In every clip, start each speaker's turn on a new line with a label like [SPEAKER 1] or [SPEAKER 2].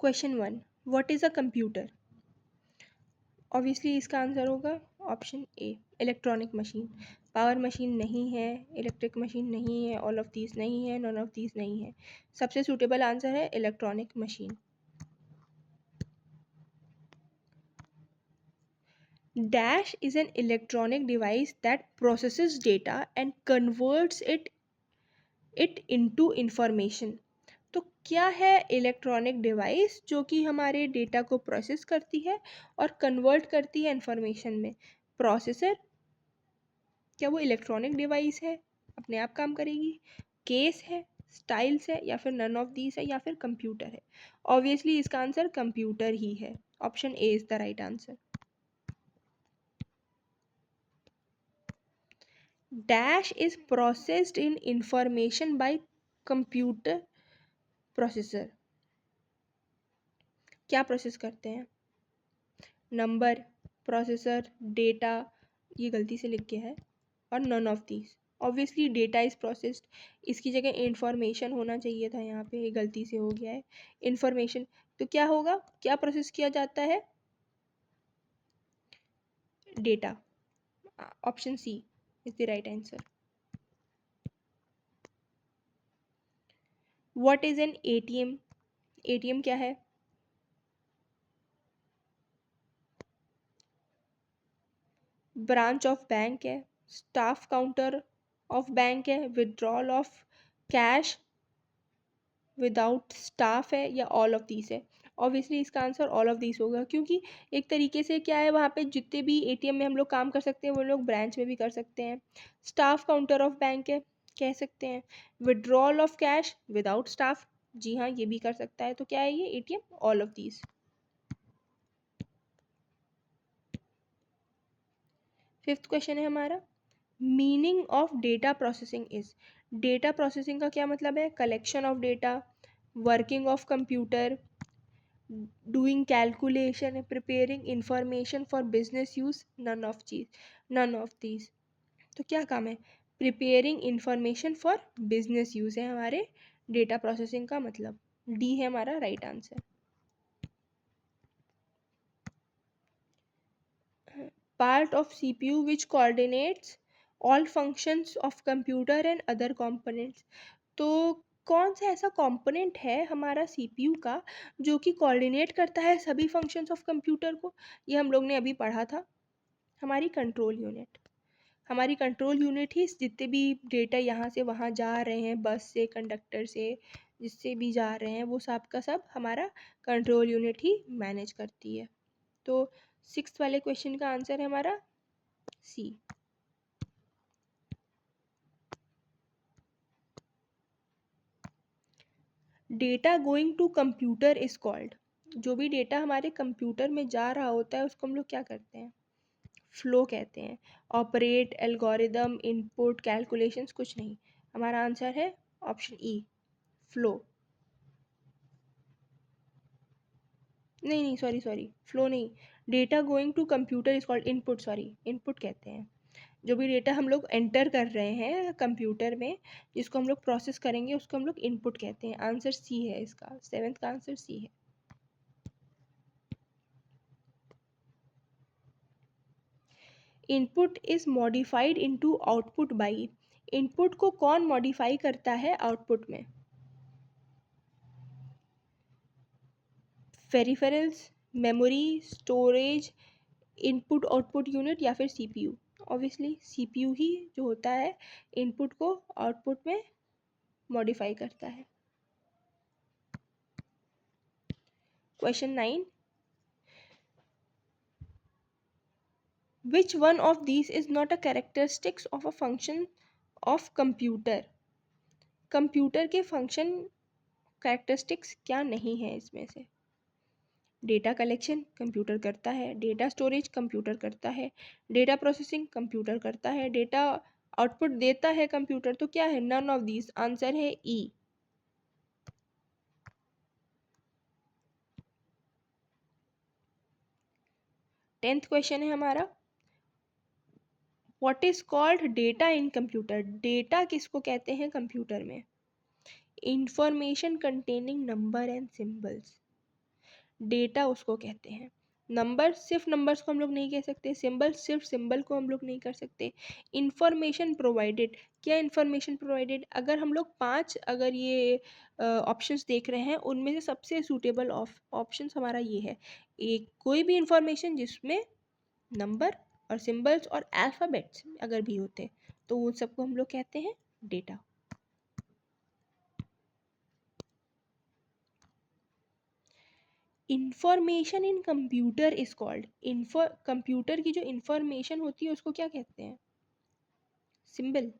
[SPEAKER 1] Question 1, what is a computer? Obviously इसका answer होगा option A, electronic machine. Power machine नहीं है, electric machine नहीं है, ऑल ऑफ दीज नहीं है, नॉन ऑफ दीज नहीं है। सबसे सूटेबल आंसर है electronic machine. Dash is an electronic device that processes data and converts it into information। तो क्या है इलेक्ट्रॉनिक डिवाइस जो कि हमारे डेटा को प्रोसेस करती है और कन्वर्ट करती है इंफॉर्मेशन में? प्रोसेसर। क्या वो इलेक्ट्रॉनिक डिवाइस है, अपने आप काम करेगी? केस है, स्टाइल्स है, या फिर नन ऑफ दीज है, या फिर कंप्यूटर है? ऑब्वियसली इसका आंसर कंप्यूटर ही है। Option A is the right answer. Dash is processed in information by computer processor। क्या प्रोसेस करते हैं? Number, processor, data. ये गलती से लिख के है, और none of these. Obviously data is processed, इसकी जगह इंफॉर्मेशन होना चाहिए था, यहाँ पे ये गलती से हो गया है इंफॉर्मेशन। तो क्या होगा, क्या प्रोसेस किया जाता है? Data. Option C is the right answer. What is an ATM? ATM क्या है? ब्रांच ऑफ बैंक है, स्टाफ काउंटर ऑफ बैंक है, withdrawal of cash without staff है, या ऑल ऑफ दीज है? ऑब्वियसली इसका आंसर ऑल ऑफ दीज होगा, क्योंकि एक तरीके से क्या है, वहाँ पे जितने भी एटीएम में हम लोग काम कर सकते हैं वो लोग ब्रांच में भी कर सकते हैं। स्टाफ काउंटर ऑफ बैंक है, कह सकते हैं। Withdrawal of cash without staff, जी हाँ ये भी कर सकता है। तो क्या है ये ATM? All of these. Fifth question है हमारा, meaning of data processing is. Data processing का क्या मतलब है? Collection of data, working of computer, doing calculation, preparing information for business use, none of चीज, नन ऑफ दीज। तो क्या काम है? Preparing information for business use है हमारे डेटा प्रोसेसिंग का मतलब। डी है हमारा right answer. Part of CPU which coordinates all functions of computer and other components। तो कौन सा ऐसा कंपोनेंट है हमारा सीपीयू का जो कि कोऑर्डिनेट करता है सभी फंक्शंस ऑफ कंप्यूटर को? ये हम लोग ने अभी पढ़ा था, हमारी कंट्रोल यूनिट। हमारी कंट्रोल यूनिट ही जितने भी डेटा यहाँ से वहाँ जा रहे हैं, बस से, कंडक्टर से, जिससे भी जा रहे हैं, वो सब का सब हमारा कंट्रोल यूनिट ही मैनेज करती है। तो सिक्स्थ वाले क्वेश्चन का आंसर है हमारा C. Data going to computer is called. जो भी डेटा हमारे कंप्यूटर में जा रहा होता है उसको हम लोग क्या करते हैं? फ्लो कहते हैं। ऑपरेट, एल्गोरिदम, इनपुट, कैलकुलेशंस कुछ नहीं। हमारा आंसर है ऑप्शन ई, फ्लो। नहीं नहीं, सॉरी सॉरी, फ्लो नहीं। Data going to computer is called input, sorry input कहते हैं। जो भी डेटा हम लोग एंटर कर रहे हैं कंप्यूटर में, जिसको हम लोग प्रोसेस करेंगे, उसको हम लोग इनपुट कहते हैं। आंसर सी है इसका, सेवेंथ का आंसर सी है। Input is modified into output by. Input को कौन मॉडिफाई करता है आउटपुट में? Peripherals, memory, storage, input output unit, या फिर सीपीयू? ऑब्वियसली सीपीयू ही जो होता है इनपुट को आउटपुट में मॉडिफाई करता है। Question 9, which one of these is not a characteristics of a function of computer? Computer के फंक्शन कैरेक्टरिस्टिक्स क्या नहीं है इसमें से? डेटा कलेक्शन कंप्यूटर करता है, डेटा स्टोरेज कंप्यूटर करता है, डेटा प्रोसेसिंग कंप्यूटर करता है, डेटा आउटपुट देता है कंप्यूटर। तो क्या है? None of these. आंसर है ई। टेंथ क्वेश्चन है हमारा, what is called data in computer? Data किसको कहते हैं कंप्यूटर में? Information containing number and symbols. Data उसको कहते हैं। नंबर सिर्फ नंबर्स को हम लोग नहीं कह सकते, सिंबल सिर्फ सिंबल को हम लोग नहीं कर सकते। इंफॉर्मेशन प्रोवाइडेड, क्या इंफॉर्मेशन प्रोवाइडेड, अगर हम लोग 5 अगर ये ऑप्शंस देख रहे हैं, उनमें से सबसे सूटेबल ऑप्शंस हमारा ये है, एक कोई भी इंफॉर्मेशन जिसमें नंबर और सिंबल्स और अल्फ़ाबेट्स अगर भी होते तो वो सबको हम लोग कहते हैं data. Information in computer is called, computer की जो इंफॉर्मेशन होती है उसको क्या कहते हैं? Symbol.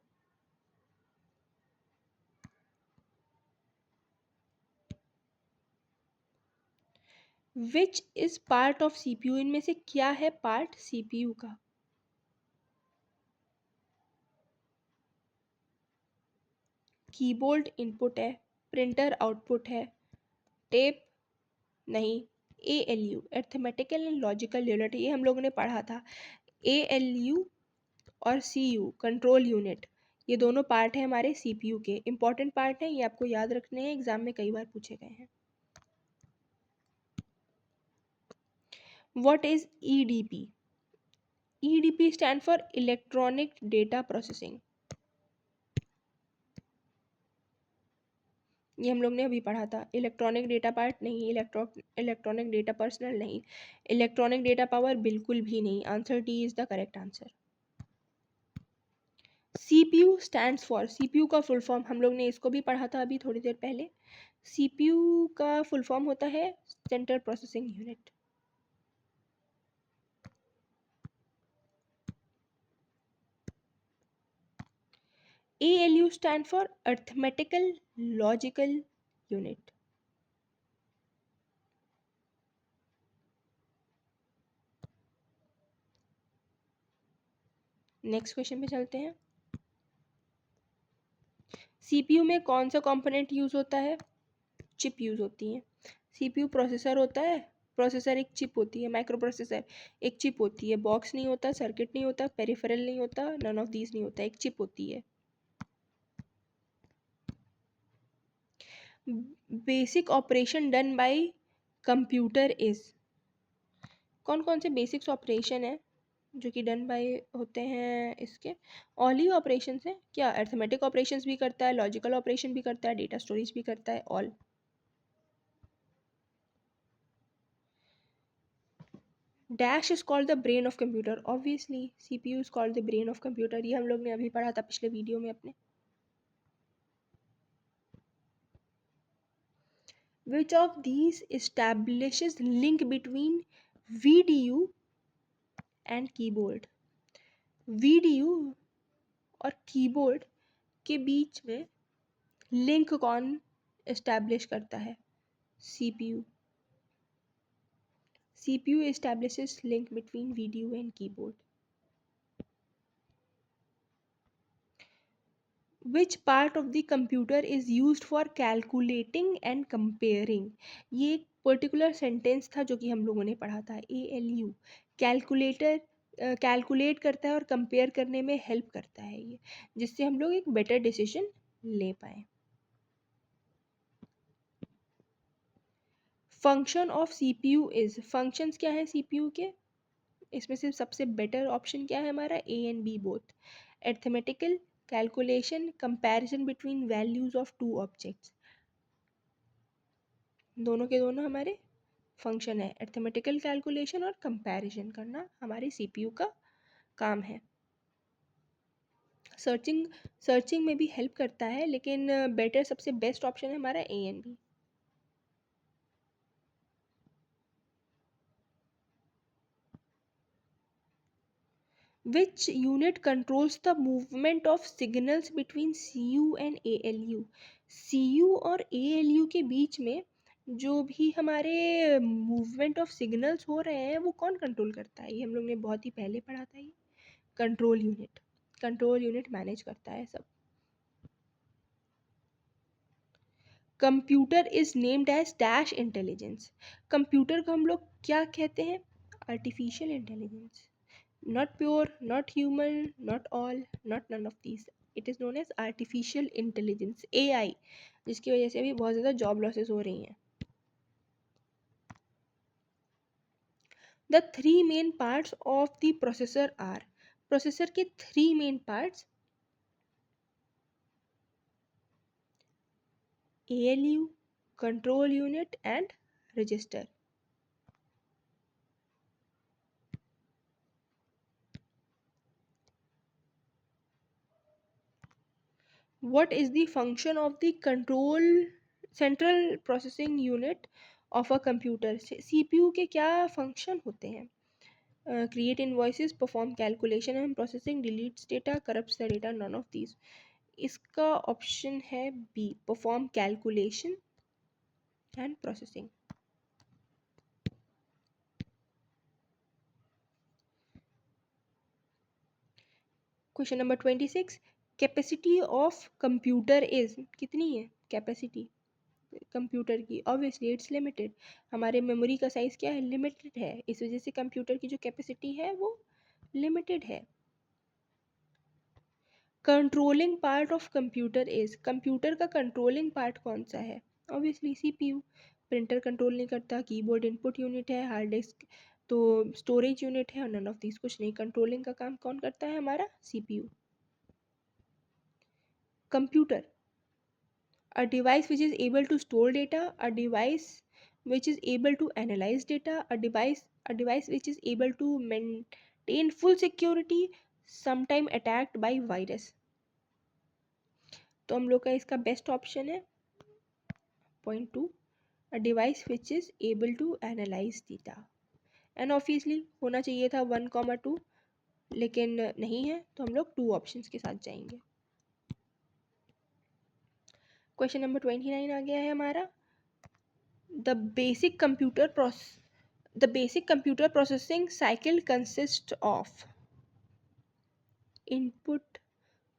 [SPEAKER 1] Which is part of CPU, इनमें से क्या है पार्ट सीपीयू का? कीबोर्ड इनपुट है, प्रिंटर आउटपुट है, टेप नहीं, A L U arithmetical and logical unit, ये हम लोगों ने पढ़ा था। ए एल यू और सी यू कंट्रोल यूनिट, ये दोनों पार्ट हैं हमारे सीपीयू के, इंपॉर्टेंट पार्ट हैं, ये आपको याद रखने हैं, एग्जाम में कई बार पूछे गए हैं। What is EDP? EDP stand for electronic data processing, ये हम लोग ने अभी पढ़ा था। इलेक्ट्रॉनिक डेटा पार्ट नहीं, इलेक्ट्रॉनिक डेटा पर्सनल नहीं, इलेक्ट्रॉनिक डेटा पावर बिल्कुल भी नहीं, answer D is the correct answer. CPU stands for, CPU का फुल फॉर्म हम लोग ने इसको भी पढ़ा था अभी थोड़ी देर पहले, सीपीयू का फुल फॉर्म होता है central processing unit. ALU stand for Arithmetical Logical Unit. Next question पे चलते हैं। सीपीयू में कौन सा कंपोनेंट यूज होता है? चिप यूज होती है। सीपीयू प्रोसेसर होता है, प्रोसेसर एक चिप होती है, माइक्रो प्रोसेसर एक चिप होती है, बॉक्स नहीं होता, सर्किट नहीं होता, पेरिफेरल नहीं होता, नन ऑफ दीज नहीं होता, एक चिप होती है। Basic operation done by computer is, कौन कौन से बेसिक्स ऑपरेशन है जो कि डन बाय होते हैं इसके? ऑल ही ऑपरेशंस हैं क्या? अर्थमेटिक ऑपरेशंस भी करता है, लॉजिकल ऑपरेशन भी करता है, डेटा स्टोरेज भी करता है, all. Dash is called the brain of computer, obviously CPU is called the brain of computer, ये हम लोग ने अभी पढ़ा था पिछले वीडियो में अपने। Which of these establishes link between VDU and keyboard? VDU और कीबोर्ड के बीच में लिंक कौन एस्टैब्लिश करता है? CPU. CPU establishes link between VDU and keyboard. Which part of the computer is used for calculating and comparing? ये एक particular sentence था जो कि हम लोगों ने पढ़ा था। ALU कैलकुलेटर कैलकुलेट करता है और कंपेयर करने में हेल्प करता है ये, जिससे हम लोग एक बेटर डिसीजन ले पाए। Function of CPU is, functions क्या है CPU के? इसमें से सबसे बेटर ऑप्शन क्या है हमारा? A and B both. Arithmetical, calculation, comparison between values of two objects, दोनों के दोनों हमारे फंक्शन है। अर्थमेटिकल कैलकुलेशन और कंपैरिजन करना हमारे सीपीयू का काम है। सर्चिंग सर्चिंग में भी हेल्प करता है, लेकिन बेटर सबसे बेस्ट ऑप्शन है हमारा A and B. Which unit controls the movement of signals between CU and ALU? CU और ALU के बीच में जो भी हमारे मूवमेंट ऑफ सिग्नल्स हो रहे हैं वो कौन कंट्रोल करता है? ये हम लोग ने बहुत ही पहले पढ़ा था। ये control unit, control unit manage करता है सब। Computer is named as dash intelligence, computer को हम लोग क्या कहते हैं? Artificial intelligence. Not pure, not human, not all, not none of these. It is known as artificial intelligence, AI, जिसकी वजह से अभी बहुत ज़्यादा जॉब लॉसेस हो रही हैं। The three main parts of the processor are, processor के three main parts ALU, control unit and register. What is the function of the control central processing unit of a computer? CPU के क्या function होते हैं? Create invoices, perform calculation and processing, deletes data, corrupts the data, none of these. इसका option है B, perform calculation and processing. Question number 26. Capacity of computer is, कितनी है capacity computer की? Obviously it's limited. हमारे memory का size क्या है? Limited है. इस वजह से कंप्यूटर की जो कैपेसिटी है वो लिमिटेड है. Controlling part of computer is, computer का कंट्रोलिंग पार्ट कौन सा है? Obviously CPU. प्रिंटर कंट्रोल नहीं करता, कीबोर्ड इनपुट यूनिट है, हार्ड डिस्क तो स्टोरेज यूनिट है, और नन ऑफ दिस कुछ नहीं. कंट्रोलिंग का काम कौन करता है? हमारा CPU. Computer, a device which is able to store data, a device which is able to analyze data, a device which is able to maintain full security, sometime attacked by virus. तो हम लोग का इसका best option है point 2, a device which is able to analyze data. And obviously होना चाहिए था 1,2, लेकिन नहीं है, तो हम लोग 2 ऑप्शंस के साथ जाएंगे. क्वेश्चन नंबर 29 आ गया है हमारा. The basic computer The basic computer processing cycle consists of input,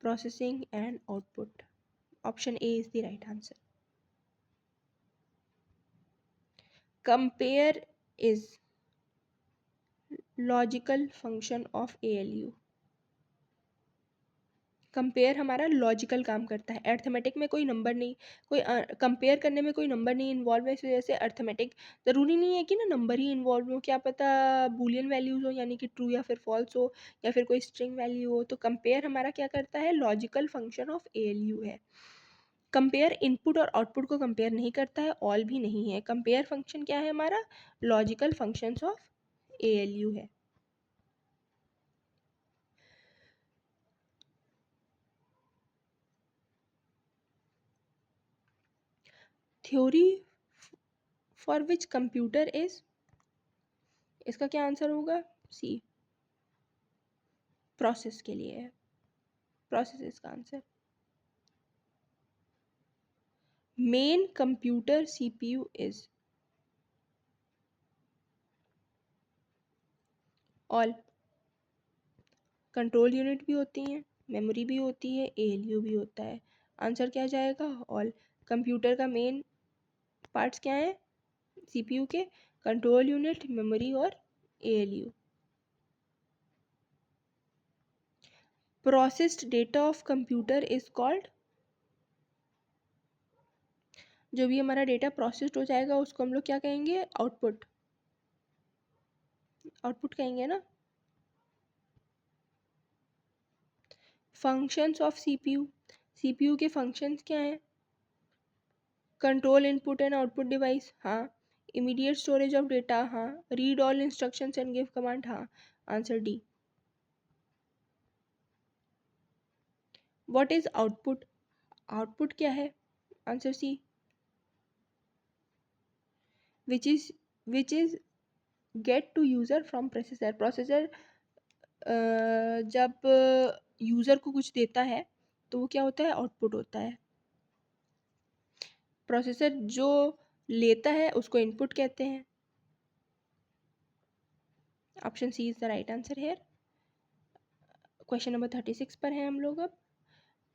[SPEAKER 1] processing and output. Option A is the right answer. Compare is logical function of ALU. Compare हमारा लॉजिकल काम करता है. अर्थमेटिक में कोई number नहीं, कोई कंपेयर करने में कोई नंबर नहीं इन्वॉल्व है, इस वजह से अर्थमेटिक ज़रूरी नहीं है कि ना नंबर ही इन्वॉल्व हो. क्या पता बूलियन वैल्यूज़ हो, यानी कि ट्रू या फिर फॉल्स हो, या फिर कोई स्ट्रिंग वैल्यू हो. तो कंपेयर हमारा क्या करता है? लॉजिकल फंक्शन ऑफ ALU है. कंपेयर इनपुट और आउटपुट को कंपेयर नहीं करता है, ऑल भी नहीं है. कंपेयर फंक्शन क्या है हमारा? लॉजिकल फंक्शंस ऑफ ALU है. Theory for which computer is, इसका क्या आंसर होगा? सी, प्रोसेस के लिए है. प्रोसेस इसका answer. Main computer CPU is all. Control unit भी होती हैं, मेमोरी भी होती है, ALU भी होता है. आंसर क्या जाएगा? ऑल. कंप्यूटर का मेन पार्ट्स क्या हैं CPU के? कंट्रोल यूनिट, मेमोरी और ALU. Processed data of computer is called, जो भी हमारा डेटा प्रोसेस्ड हो जाएगा उसको हम लोग क्या कहेंगे? आउटपुट. आउटपुट कहेंगे ना. फंक्शंस ऑफ CPU के फंक्शंस क्या हैं? Control input and output device, हाँ. इमीडिएट स्टोरेज ऑफ डेटा, हाँ. Read all instructions and give command, हाँ. Answer D. What is output? Output क्या है? Answer C. Which is get to user from processor. Processor जब user को कुछ देता है तो वो क्या होता है? आउटपुट होता है. प्रोसेसर जो लेता है उसको इनपुट कहते हैं. Option C is the right answer here. Question number 36 पर है हम लोग अब.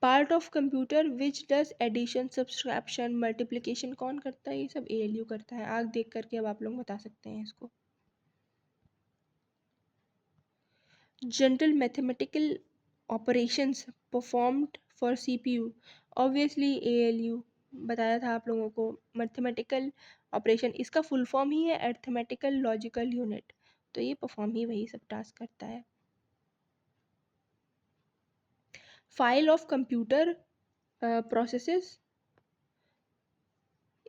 [SPEAKER 1] Part of computer which does addition, subtraction, multiplication कौन करता है? ये सब ALU करता है. आग देख करके अब आप लोग बता सकते हैं इसको. General mathematical operations performed for CPU, obviously ALU. बताया था आप लोगों को. मैथमेटिकल ऑपरेशन, इसका फुल फॉर्म ही है अर्थमेटिकल लॉजिकल यूनिट. तो ये परफॉर्म ही वही सब टास्क करता है. File of computer processes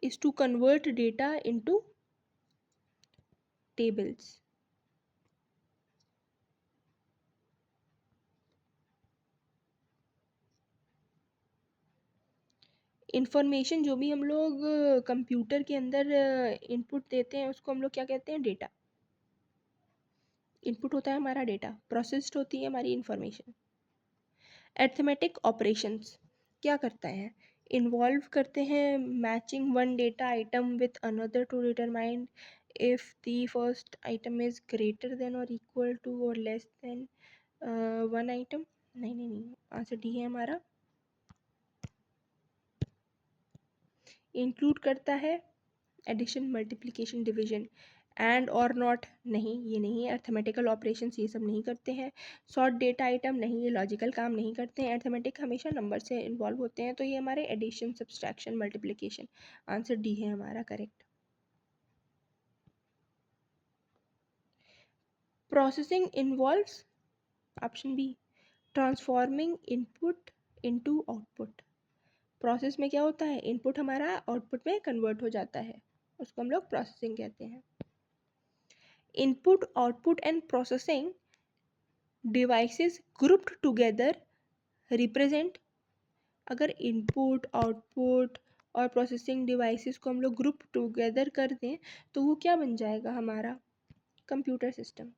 [SPEAKER 1] is to convert data into tables. Information जो भी हम लोग कंप्यूटर के अंदर इनपुट देते हैं उसको हम लोग क्या कहते हैं? डेटा. इनपुट होता है हमारा डेटा, प्रोसेस्ड होती है हमारी इंफॉर्मेशन. अरिथमेटिक ऑपरेशंस क्या करता है? इन्वॉल्व करते हैं matching one data item with another to determine if the first item is greater than or equal to or less than one item. नहीं नहीं नहीं, आंसर डी है हमारा. इंक्लूड करता है एडिशन, मल्टीप्लिकेशन, डिवीजन. एंड और नॉट नहीं, ये नहीं है. अर्थमेटिकल ऑपरेशंस ये सब नहीं करते हैं. सॉर्ट डेटा आइटम नहीं, ये लॉजिकल काम नहीं करते हैं. अर्थमेटिक हमेशा नंबर से इन्वॉल्व होते हैं, तो ये हमारे addition, subtraction, multiplication. Answer D है हमारा correct. Processing involves option B transforming input into output. Process में क्या होता है? इनपुट हमारा आउटपुट में कन्वर्ट हो जाता है, उसको हम लोग प्रोसेसिंग कहते हैं. Input, output and processing devices grouped together represent. अगर इनपुट, आउटपुट और प्रोसेसिंग डिवाइसेस को हम लोग ग्रुप टुगेदर कर दें तो वो क्या बन जाएगा हमारा? Computer system.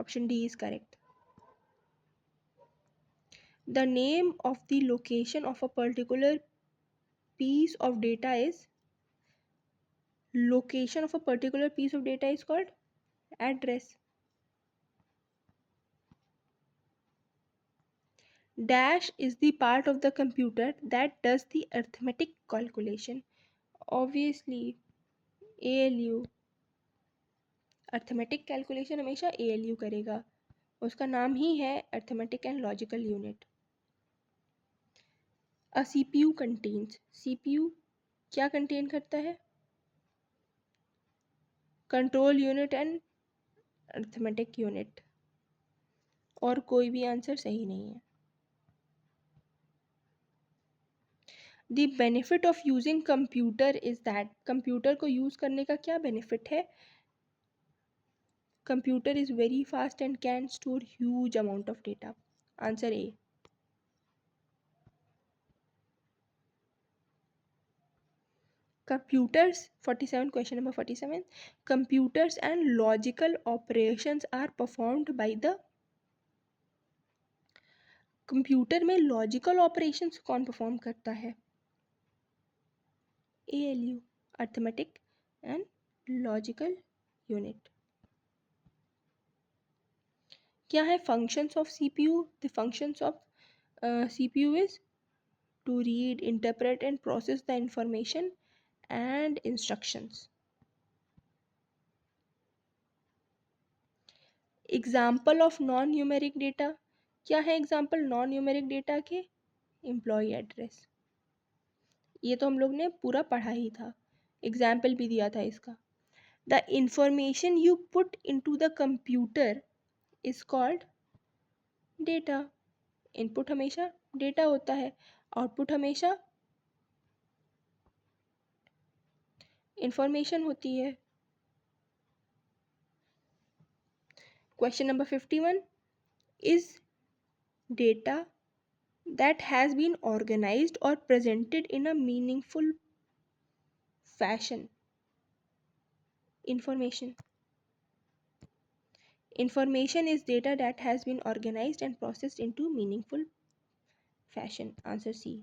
[SPEAKER 1] Option D is correct. The name of the location of a particular piece of data is location of a particular piece of data is called address. Dash is the part of the computer that does the arithmetic calculation. Obviously ALU. Arithmetic calculation हमेशा ALU करेगा, उसका नाम ही है arithmetic and logical unit. A CPU contains. CPU क्या contain करता है? Control unit and arithmetic unit. और कोई भी आंसर सही नहीं है. The benefit of using computer is that. Computer को यूज़ करने का क्या बेनिफिट है? Computer is very fast and can store huge amount of data. Answer A. Computers 47, question number 47. Computers and logical operations are performed by the. Computer में logical operations कौन परफॉर्म करता है? ALU, arithmetic and logical unit. क्या है functions of CPU? The functions of CPU is to read, interpret and process the information and instructions. Example of non-numeric data. क्या है example non numeric data के? Employ address. ये तो हम लोग ने पूरा पढ़ा ही था, एग्जाम्पल भी दिया था इसका. The information you put into the computer is called data. Input हमेशा डेटा होता है, आउटपुट हमेशा इंफॉर्मेशन होती है. Question number 51. Is data that has been organized or presented in a meaningful fashion? Information. Information is data that has been organized and processed into meaningful fashion. Answer C.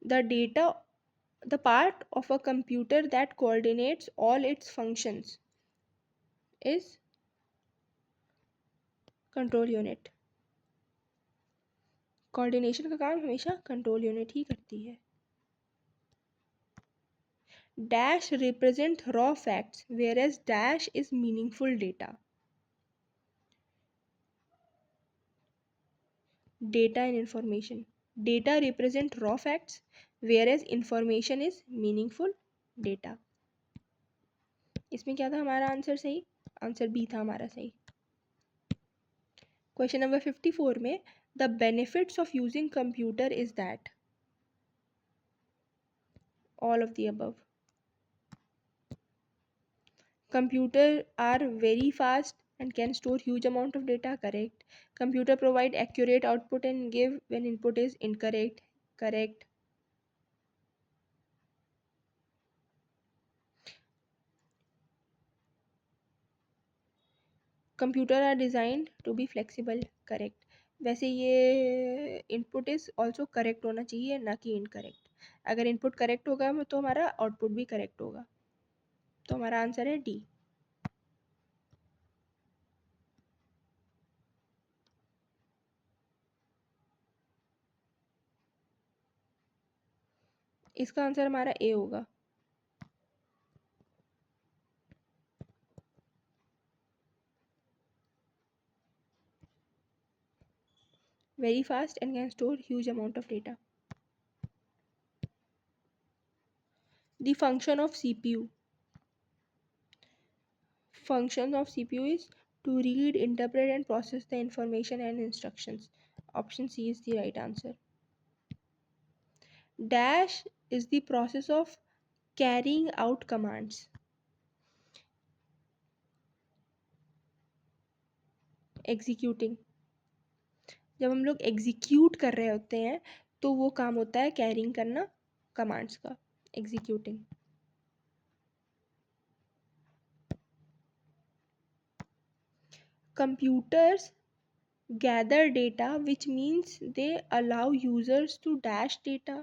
[SPEAKER 1] The part of a computer that coordinates all its functions is control unit. Coordination का काम हमेशा control unit ही करती है. Dash represent raw facts whereas dash is meaningful data. Data and information. Data represent raw facts whereas information is meaningful data. इसमें क्या था हमारा answer सही? आंसर बी था हमारा सही। क्वेश्चन नंबर 54 में the benefits of using computer is that, all of the above. Computer are very fast and can store huge amount of data, correct. Computer provide accurate output and give when input is incorrect, correct. Computer are designed to be flexible, correct. वैसे ये input is also correct होना चाहिए, ना कि incorrect. अगर input correct होगा तो हमारा आउटपुट भी करेक्ट होगा, तो हमारा आंसर है डी। इसका आंसर हमारा ए होगा। Very fast and can store huge amount of data. The function of CPU. Function of CPU is to read, interpret and process the information and instructions. Option C is the right answer. Dash is the process of carrying out commands. Executing. जब हम लोग execute कर रहे होते हैं तो वो काम होता है कैरिंग करना कमांड्स का, executing. Computers gather data, which means they allow users to dash data,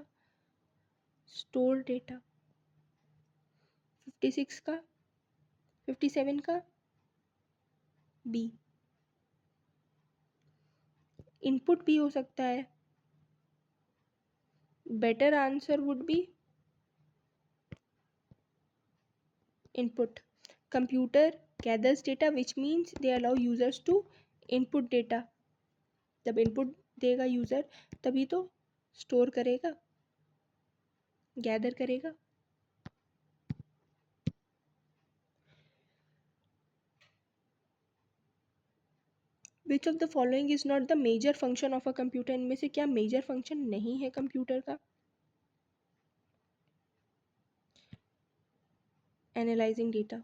[SPEAKER 1] store data. 56 का, 57 का, बी। इनपुट भी हो सकता है। Better answer would be input. Computer gathers data, which means they allow users to input data. जब input देगा user तभी तो स्टोर करेगा, गैदर करेगा। Which of the following is not the major function of a computer? इनमें से क्या major function नहीं है कंप्यूटर का? एनालाइजिंग डेटा,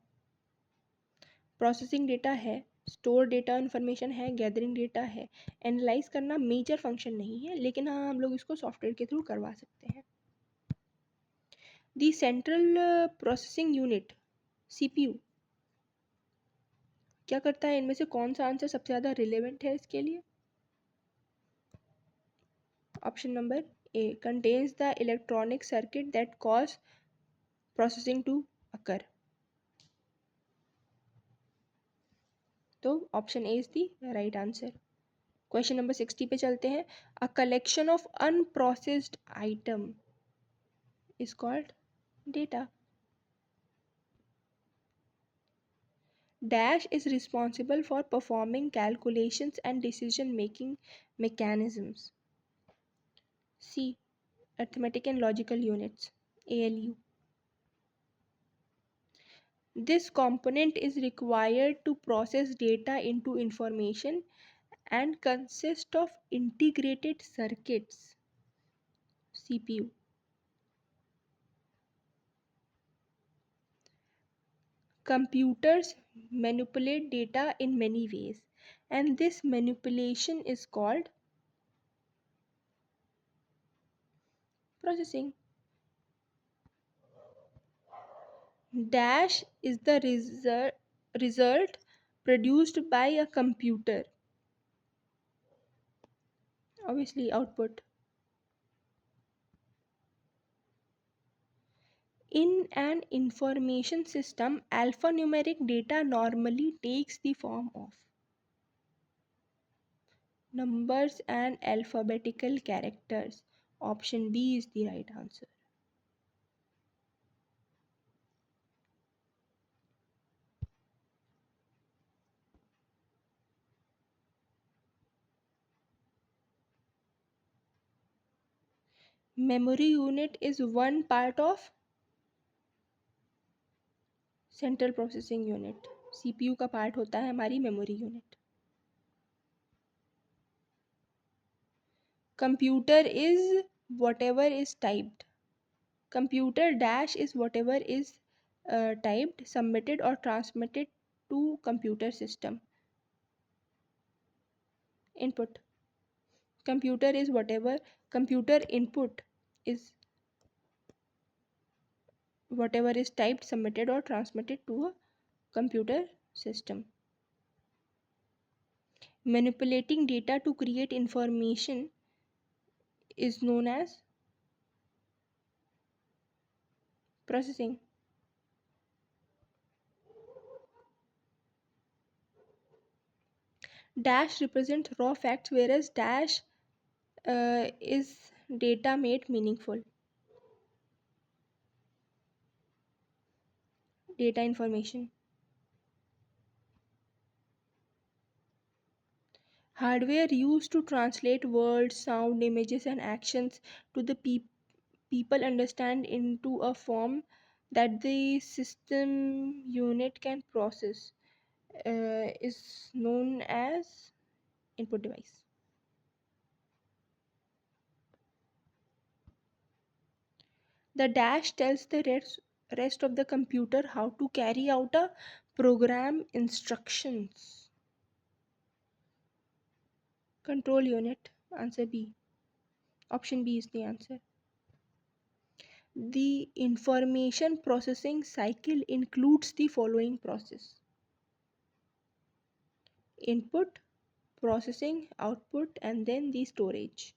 [SPEAKER 1] प्रोसेसिंग डेटा है, स्टोर डेटा इन्फॉर्मेशन है, गैदरिंग डेटा है। एनालाइज करना मेजर फंक्शन नहीं है, लेकिन हाँ हम लोग इसको सॉफ्टवेयर के थ्रू करवा सकते हैं। The central processing unit CPU क्या करता है? इनमें से कौन सा आंसर सबसे ज़्यादा रिलेवेंट है इसके लिए? Option number A, contains the electronic circuit that cause processing to occur. तो option A is the right answer. Question number 60 पे चलते हैं। A collection of unprocessed item is called data. Dash is responsible for performing calculations and decision making mechanisms. C. Arithmetic and logical units, ALU. This component is required to process data into information and consists of integrated circuits, CPU. Computers manipulate data in many ways, and this manipulation is called processing. Dash is the result produced by a computer, obviously output. In an information system, alphanumeric data normally takes the form of numbers and alphabetical characters. Option B is the right answer. Memory unit is one part of central processing unit. CPU का part होता है हमारी memory unit. Computer is whatever is typed. Computer dash is whatever is typed, submitted or transmitted to computer system. Input. Computer is whatever. Computer input is whatever is typed, submitted or transmitted to a computer system. Manipulating data to create information is known as processing. Dash represents raw facts, whereas dash is data made meaningful. Data information. Hardware used to translate words, sound, images, and actions to the people understand into a form that the system unit can process is known as input device. The dash tells the rest of the computer how to carry out a program instructions. Control unit. Answer B. Option B is the answer. The information processing cycle includes the following process: input, processing, output, and then the storage.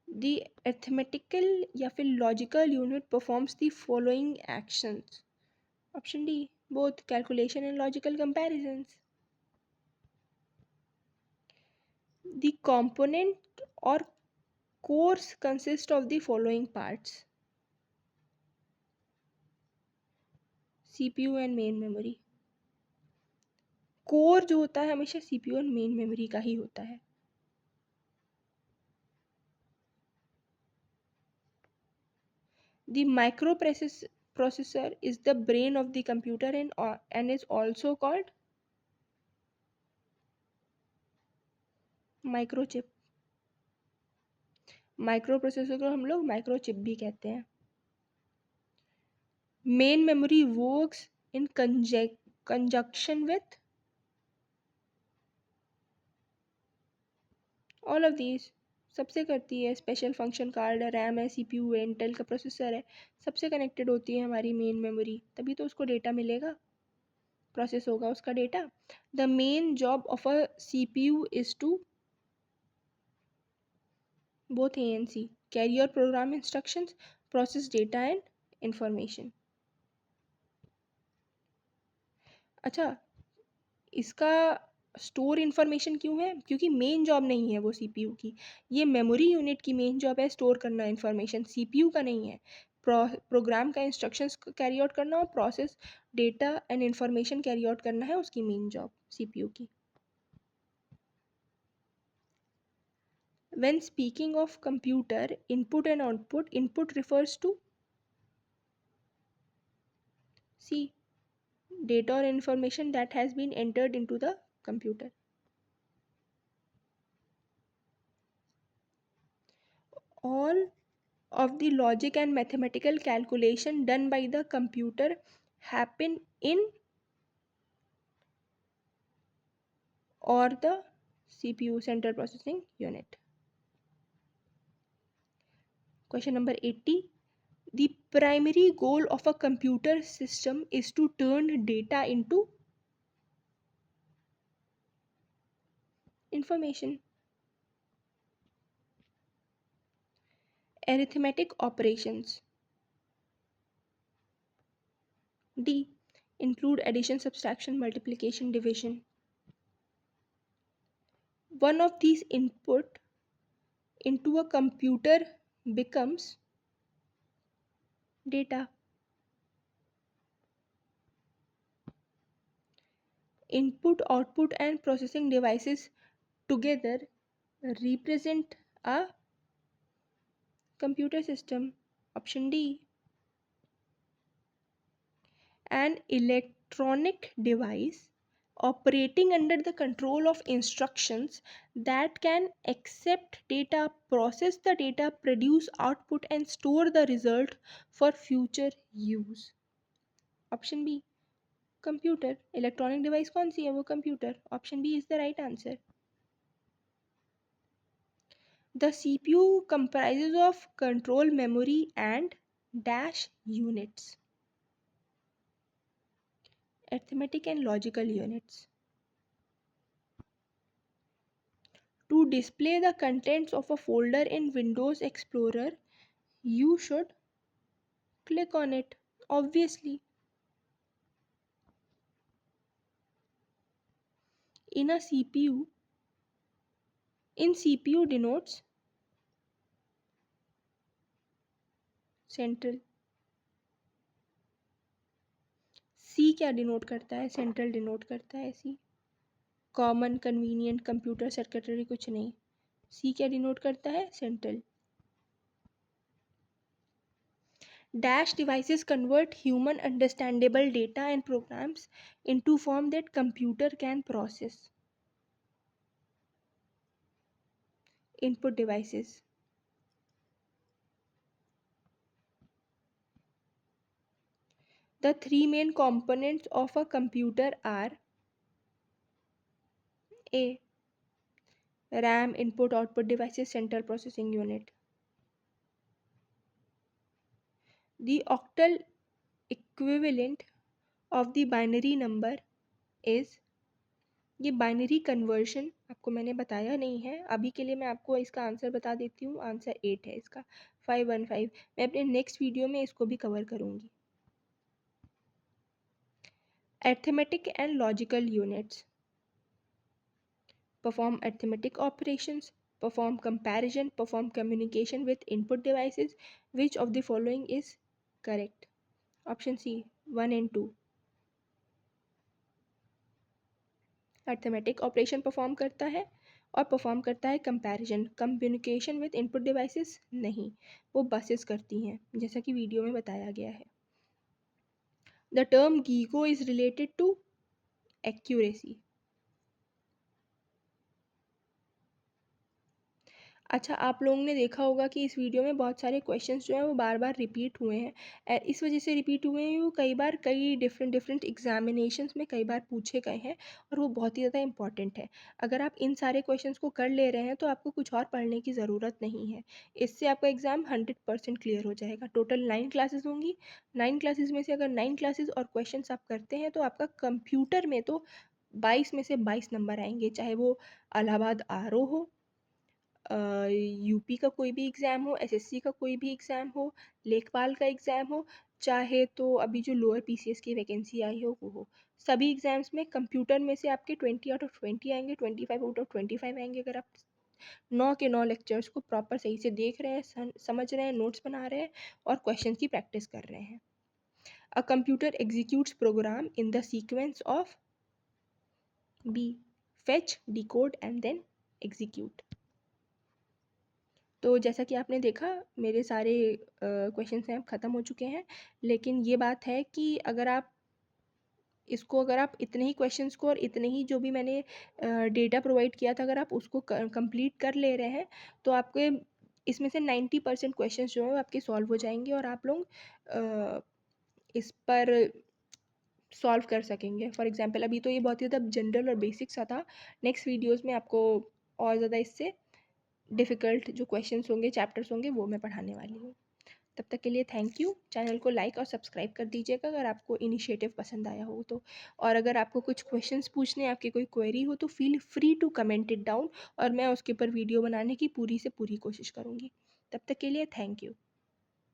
[SPEAKER 1] The arithmetical या फिर logical unit performs the following actions. Option D, both calculation and logical comparisons. The component or cores consist of the following parts: CPU and main memory. Core जो होता है हमेशा CPU और main memory का ही होता है. The microprocessor is the brain of the computer and is also called microchip. Microprocessor को हम लोग माइक्रोचिप भी कहते हैं. Main memory works in conjunction with all of these. सबसे करती है. स्पेशल फंक्शन कार्ड है, रैम है, सीपीयू है, इंटेल का प्रोसेसर है, सबसे कनेक्टेड होती है हमारी मेन मेमोरी. तभी तो उसको डेटा मिलेगा, प्रोसेस होगा उसका data. The main job of a CPU is to both A and C carry or program instructions, process data and information. अच्छा, इसका स्टोर इन्फॉर्मेशन क्यों है? क्योंकि मेन जॉब नहीं है वो सीपीयू की. ये मेमोरी यूनिट की मेन जॉब है स्टोर करना इन्फॉर्मेशन, सीपीयू का नहीं है. प्रोग्राम का इंस्ट्रक्शंस कैरी आउट करना और process data and information carry out करना है उसकी मेन जॉब सीपीयू की. When speaking of computer input and output, input refers to C, data or information that has been entered into the computer. All of the logic and mathematical calculation done by the computer happen in or the CPU, central processing unit. Question number 80. The primary goal of a computer system is to turn data into information. Arithmetic operations. D. Include addition, subtraction, multiplication, division. One of these input into a computer becomes data. Input, output, and processing devices together represent a computer system. Option D. An electronic device operating under the control of instructions that can accept data, process the data, produce output, and store the result for future use. Option B, computer. Electronic device कौन सी है? वो computer. Option B is the right answer. The CPU comprises of control memory and dash units, arithmetic and logical units. To display the contents of a folder in Windows Explorer, you should click on it, obviously. In a CPU, in CPU denotes central. सी क्या denote करता है? Central denote करता है सी. Common, convenient, computer circuitry कुछ नहीं. सी क्या denote करता है? Central. Dash devices convert human understandable data and programs into form that computer can process. Input devices. The three main components of a computer are: A. RAM, input output devices, central processing unit. The octal equivalent of the binary number is. ये binary conversion आपको मैंने बताया नहीं है, अभी के लिए मैं आपको इसका आंसर बता देती हूँ. आंसर 8 है इसका, 515. मैं अपने नेक्स्ट वीडियो में इसको भी कवर करूँगी. Arithmetic and logical units perform arithmetic operations, perform comparison, perform communication with input devices. Which of the following is correct? Option C, 1 and 2. Arithmetic operation perform करता है और परफॉर्म करता है comparison. Communication with input devices नहीं, वो buses करती हैं जैसा कि वीडियो में बताया गया है. The term GIGO is related to accuracy. अच्छा, आप लोगों ने देखा होगा कि इस वीडियो में बहुत सारे क्वेश्चंस जो हैं वो बार बार रिपीट हुए हैं. इस वजह से रिपीट हुए हैं, वो कई बार कई डिफरेंट एग्जामिनेशंस में कई बार पूछे गए हैं और वो बहुत ही ज़्यादा इंपॉर्टेंट है. अगर आप इन सारे क्वेश्चंस को कर ले रहे हैं तो आपको कुछ और पढ़ने की ज़रूरत नहीं है. इससे आपका एग्ज़ाम 100% क्लियर हो जाएगा. टोटल 9 क्लासेस होंगी. 9 क्लासेस में से अगर 9 क्लासेस और क्वेश्चंस आप करते हैं तो आपका कंप्यूटर में तो 22 में से 22 नंबर आएंगे. चाहे वो इलाहाबाद आर.ओ. हो, यूपी का कोई भी एग्ज़ाम हो, एसएससी का कोई भी एग्ज़ाम हो, लेखपाल का एग्ज़ाम हो, चाहे तो अभी जो लोअर पीसीएस की वैकेंसी आई हो वो हो. सभी एग्ज़ाम्स में कंप्यूटर में से आपके 20 आउट ऑफ 20 आएंगे, 25 आउट ऑफ 25 आएंगे अगर आप 9 के 9 लेक्चर्स को प्रॉपर सही से देख रहे हैं, समझ रहे हैं, नोट्स बना रहे हैं और क्वेश्चन की प्रैक्टिस कर रहे हैं. A computer executes program in the sequence of B, fetch, decode and then execute. तो जैसा कि आपने देखा, मेरे सारे क्वेश्चंस हैं ख़त्म हो चुके हैं. लेकिन ये बात है कि अगर आप इतने ही क्वेश्चंस को और इतने ही जो भी मैंने डेटा प्रोवाइड किया था, अगर आप उसको कंप्लीट कर ले रहे हैं तो आपके इसमें से 90% क्वेश्चंस जो हैं वो आपके सॉल्व हो जाएंगे और आप लोग इस पर सॉल्व कर सकेंगे. फॉर एग्जांपल अभी तो ये बहुत ही ज़्यादा जनरल और बेसिक सा था. नेक्स्ट वीडियोज़ में आपको और ज़्यादा इससे डिफ़िकल्ट जो क्वेश्चंस होंगे, चैप्टर्स होंगे, वो मैं पढ़ाने वाली हूँ. तब तक के लिए थैंक यू. चैनल को लाइक और सब्सक्राइब कर दीजिएगा अगर आपको इनिशिएटिव पसंद आया हो तो. और अगर आपको कुछ क्वेश्चंस पूछने, आपकी कोई क्वेरी हो तो feel free to comment it down और मैं उसके ऊपर वीडियो बनाने की पूरी से पूरी कोशिश करूँगी. तब तक के लिए थैंक यू.